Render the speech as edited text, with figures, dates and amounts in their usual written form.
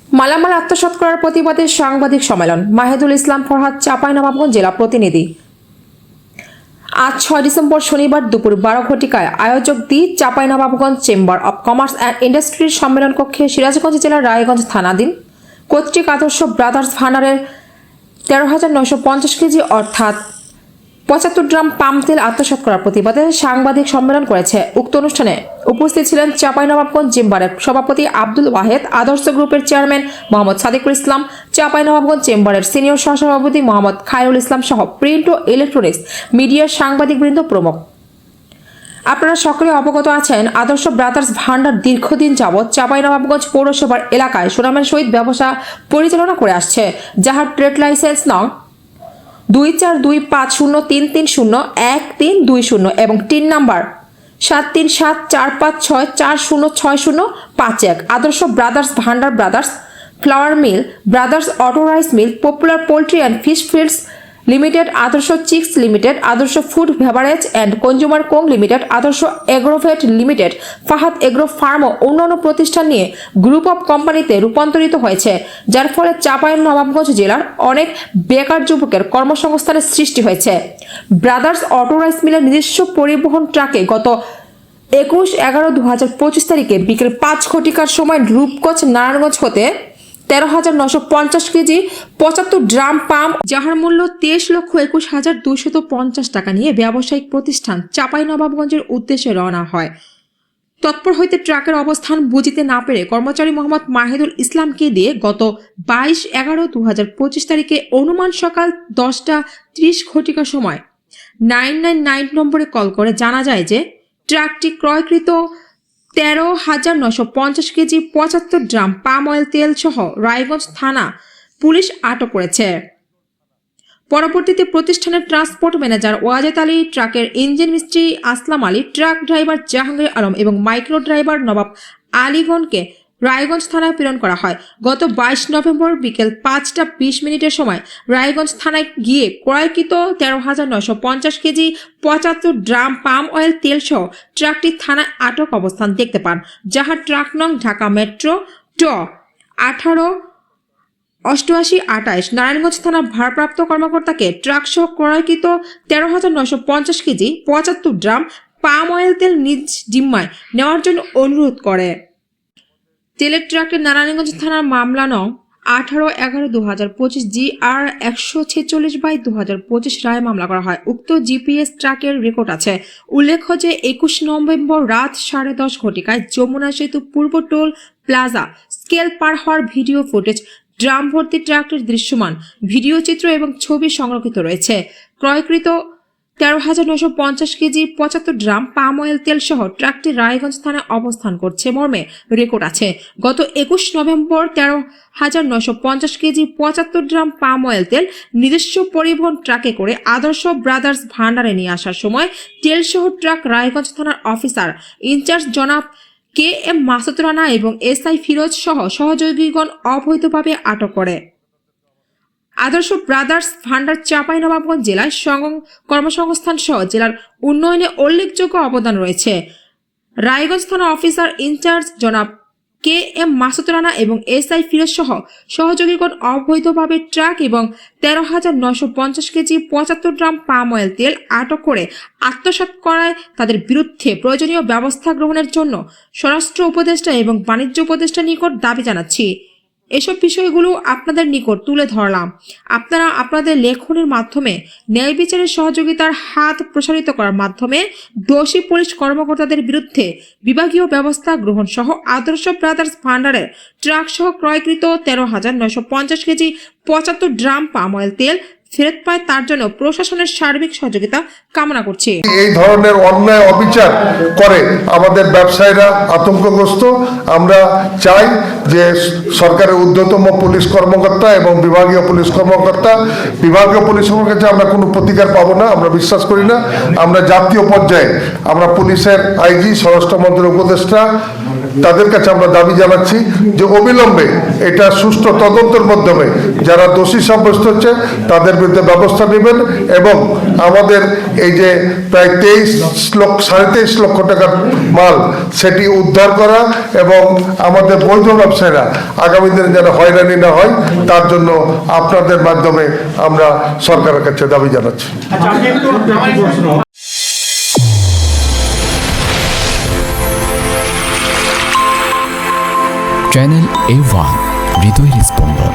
মালামাল আত্মসাৎ করার প্রতিবাদে সাংবাদিক সম্মেলন। মাহিদুল ইসলাম ফরহাদ, চাঁপাইনবাবগঞ্জ জেলা প্রতিনিধি। আজ 6 ডিসেম্বর শনিবার দুপুর 12 ঘটিকায় আয়োজক Chapainawabganj chamber of commerce and ইন্ডাস্ট্রির সম্মেলন কক্ষে সিরাজগঞ্জ জেলার রায়গঞ্জ থানাধীন কর্তৃক আদর্শ ব্রাদার্স ভান্ডারের 13,950 কেজি অর্থাৎ 75 গ্রাম পাম তেল আত্মসাৎ করার প্রতিবাদে সাংবাদিক সম্মেলন করেছে। উক্ত অনুষ্ঠানে উপস্থিত ছিলেন চাঁপাইনবাবগঞ্জ চেম্বারের সভাপতি আব্দুল ওয়াহেদ, আদর্শ গ্রুপের চেয়ারম্যান মোহাম্মদ সাদিকুল ইসলাম, চাঁপাইনবাবগঞ্জ চেম্বারের সিনিয়র সহসভাপতি মোহাম্মদ খায়রুল ইসলাম সহ প্রিন্ট ও ইলেকট্রনিক্স মিডিয়ার সাংবাদিকবৃন্দ প্রমুখ। আপনারা সকলে অবগত আছেন, আদর্শ ব্রাদার্স ভান্ডার দীর্ঘদিন যাবৎ চাঁপাইনবাবগঞ্জ পৌরসভার এলাকায় সুনামের সহিত ব্যবসা পরিচালনা করে আসছে, যাহার ট্রেড লাইসেন্স নং 242503301320 এবং tin number 737456406051। Adarsha brothers Bhandar, brothers flour mill, brothers auto rice mill, popular poultry and fish fields limited, Adarsha chicks limited, Adarsha food beverage and consumer co limited, Adarsha agrovet limited, Fahad agro farm ও অন্যান্য প্রতিষ্ঠান নিয়ে গ্রুপ অফ কোম্পানিতে রূপান্তরিত হয়েছে, যার ফলে চাঁপাইনবাবগঞ্জ জেলার অনেক বেকার যুবকের কর্মসংস্থানের সৃষ্টি হয়েছে। ব্রাদার্স অটো রাইস মিলের নিজস্ব পরিবহন ট্রাকে গত 21/11/2025 তারিখে বিকেল 5 ঘটিকার সময় রূপগঞ্জ নারায়ণগঞ্জ হতে 13,950 কেজি 75 ড্রাম পাম, যাহার মূল্য 23,21,250 টাকা নিয়ে ব্যবসায়িক প্রতিষ্ঠান চাঁপাইনবাবগঞ্জের উদ্দেশ্যে রওনা হয়। তৎপর হইতে ট্রাকের অবস্থান বুঝিতে না পেরে কর্মচারী মোহাম্মদ মাহিদুল ইসলামকে দিয়ে গত 22/11/2025 তারিখে অনুমান সকাল 10:30 ঘটিকার সময় 999 নম্বরে কল করে জানা যায় যে ট্রাকটি ক্রয়কৃত 13,950 কেজি 75 ড্রাম পাম অয়েল তেল সহ রায়গঞ্জ থানা পুলিশ আটক করেছে। পরবর্তীতে প্রতিষ্ঠানের ট্রান্সপোর্ট ম্যানেজার ওয়াজেদ আলী, ট্রাকের ইঞ্জিন মিস্ত্রি আসলাম আলী, ট্রাক ড্রাইভার জাহাঙ্গীর আলম এবং মাইক্রো ড্রাইভার নবাব আলীগণকে রায়গঞ্জ থানায় প্রেরণ করা হয়। গত 22 নভেম্বর বিকেল 5:20 সময় রায়গঞ্জ থানায় গিয়ে ক্রয়কৃত 13,950 কেজি 75 ড্রাম পাম অয়েল তেল সহ ট্রাকটি থানায় আটক অবস্থান দেখতে পান, যাহার ট্রাক নং ঢাকা মেট্রো 188828 নারায়ণগঞ্জ থানার ভারপ্রাপ্ত কর্মকর্তাকে ট্রাক সহ ক্রয়কৃত 13,950 কেজি 75 ড্রাম পাম অয়েল তেল নিজ জিম্মায় নেওয়ার জন্য অনুরোধ করে। তেলের ট্রাকের নারায়ণগঞ্জ থানার মামলা নং 18/11/2025 GR 146/2025 রায় মামলা করা হয়। উক্ত জিপিএস ট্রাকের রেকর্ড আছে। উল্লেখ্য যে 21 নভেম্বর রাত 10:30 ঘটিকায় যমুনা সেতু পূর্ব টোল প্লাজা স্কেল পার হওয়ার ভিডিও ফুটেজ, ড্রাম ভর্তি ট্রাকটির দৃশ্যমান ভিডিও চিত্র এবং ছবি সংরক্ষিত রয়েছে। ক্রয়কৃত 13,950 কেজি 75 ড্রাম পাম অয়েল তেল সহ ট্রাকটি রায়গঞ্জ থানায় অবস্থান করছে মর্মে রেকর্ড আছে। গত 21 November 13,950 KG 75 drum palm oil তেল নিজস্ব পরিবহন ট্রাকে করে আদর্শ ব্রাদার্স ভান্ডারে নিয়ে আসার সময় তেল সহ ট্রাক রায়গঞ্জ থানার অফিসার ইনচার্জ জনাব KM মাসুদ রানা এবং SI ফিরোজ সহ সহযোগীগণ অবৈধভাবে আটক করে। আদর্শ ব্রাদার্স ভান্ডার চাঁপাইনবাবগঞ্জ জেলায় কর্মসংস্থান সহ জেলার উন্নয়নে উল্লেখযোগ্য অবদান রয়েছে। রায়গঞ্জ থানা অফিসার ইনচার্জ জনাব KM মাসুদ রানা এবং SI ফিরোজ সহ সহযোগীগণ অবৈধভাবে ট্রাক এবং 13,950 কেজি 75 গ্রাম পাম অয়েল তেল আটক করে আত্মসাৎ করায় তাদের বিরুদ্ধে প্রয়োজনীয় ব্যবস্থা গ্রহণের জন্য স্বরাষ্ট্র উপদেষ্টা এবং বাণিজ্য উপদেষ্টার নিকট দাবি জানাচ্ছি। এসব বিষয়গুলো আপনাদের নিকট তুলে ধরলাম। আপনারা আপনাদের লেখনের মাধ্যমে ন্যায় বিচারের সহযোগিতার হাত প্রসারিত করার মাধ্যমে দোষী পুলিশ কর্মকর্তাদের বিরুদ্ধে বিভাগীয় ব্যবস্থা গ্রহণ সহ আদর্শ ব্রাদার্স ভান্ডারের ট্রাক সহ ক্রয়কৃত 13,950 কেজি 75 ড্রাম পাম অয়েল তেল ফেরত পায় তার জন্য প্রশাসনের সার্বিক সহযোগিতা কামনা করছি। এই ধরনের অন্যায় অবিচার করে আমাদের ব্যবসায়ীরা আতঙ্কগ্রস্ত। আমরা চাই যে সরকারের ঊর্ধ্বতম পুলিশ কর্মকর্তা এবং বিভাগীয় পুলিশ কর্মকর্তা কাছে আমরা কোনো প্রতিকার পাবো না, আমরা বিশ্বাস করি না। আমরা জাতীয় পর্যায়ে আমরা পুলিশের IG, স্বরাষ্ট্র মন্ত্রীর উপদেষ্টা তাদের কাছে আমরা দাবি জানাচ্ছি যে অবিলম্বে এটা সুষ্ঠু তদন্তের মাধ্যমে যারা দোষী সাব্যস্ত হচ্ছে তাদের বিরুদ্ধে ব্যবস্থা নেবেন এবং আমাদের এই যে প্রায় 23 লক্ষ টাকার মাল সেটি উদ্ধার করা এবং আমাদের বৈধ ব্যবসায়ীরা আগামী দিনে যেন হয়রানি না হয় তার জন্য আপনাদের মাধ্যমে আমরা সরকারের কাছে দাবি জানাচ্ছি। চ্যানেল A1 হৃদয়ের স্পন্দন।